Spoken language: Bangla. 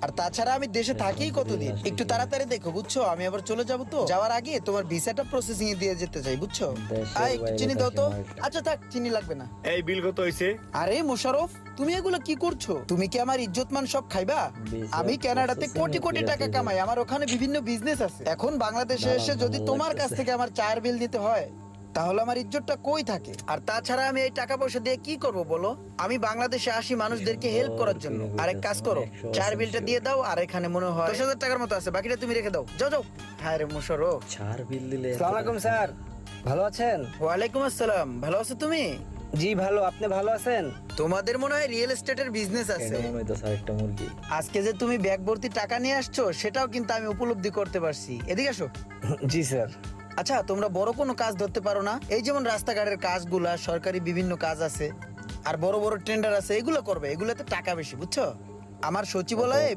আর তাছাড়া আমি দেশে থাকি কতদিন, একটু তাড়াতাড়ি দেখো বুঝছো, আমি আবার চলে যাবো, তো যাওয়ার আগে তোমার ভিসাটা প্রসেসিং এ দিয়ে যেতে চাই বুঝছো। দেশের একটু বাইরে চিনি দাও তো। থাকি মালটা। আচ্ছা থাক, চিনি লাগবে না। এই বিল কত হইছে? আরে মোশারফ, তুমি এগুলো কি করছো? তুমি কি আমার ইজ্জত মান সব খাইবা? Visa আমি কানাডাতে processing কোটি এ কোটি টাকা দিয়েছে। কামাই, আমার ওখানে বিভিন্ন বিজনেস আছে। এখন বাংলাদেশে দাঁড়াও, এসে যদি ভালো তোমার কাছ লাগতেছে। থেকে আমার চায়ের বিল দিতে হয়, তাহলে আমার ইজ্জতটা কই থাকে? আর তাছাড়া আমি এই টাকা পয়সা দিয়ে কি করব বলো? আমি বাংলাদেশে আসি মানুষদেরকে হেল্প করার জন্য। আরেক কাজ করো, চায়ের বিলটা দিয়ে দাও, আর এখানে মনে হয় 10,000 টাকার মতো আছে, বাকিটা তুমি রেখে দাও। যাও যাও। হ্যাঁ রে মোশারফ। চার বিল দিলে আসসালামু আলাইকুম স্যার, ভালো আছেন? ওয়ালাইকুম আসসালাম, ভালো আছো তুমি? জি ভালো, আপনি ভালো আছেন? তোমাদের মনে হয় রিয়েল এস্টেটের বিজনেস আছে। মনে হইতাছে আরেকটা মুরগি। আজকে যে তুমি ব্যাগ ভর্তি টাকা নিয়ে আসছো, সেটাও কিন্তু আমি উপলব্ধি করতে পারছি। এদিকে আসো। জি স্যার। আচ্ছা, তোমরা বড় কোনো কাজ ধরতে পারো না? এই যেমন রাস্তাঘাটের কাজগুলা, সরকারি বিভিন্ন কাজ আছে, আর বড় বড় টেন্ডার আছে, এগুলো করবে, এগুলোতে টাকা বেশি বুঝছো। আমার সচিবালয়ে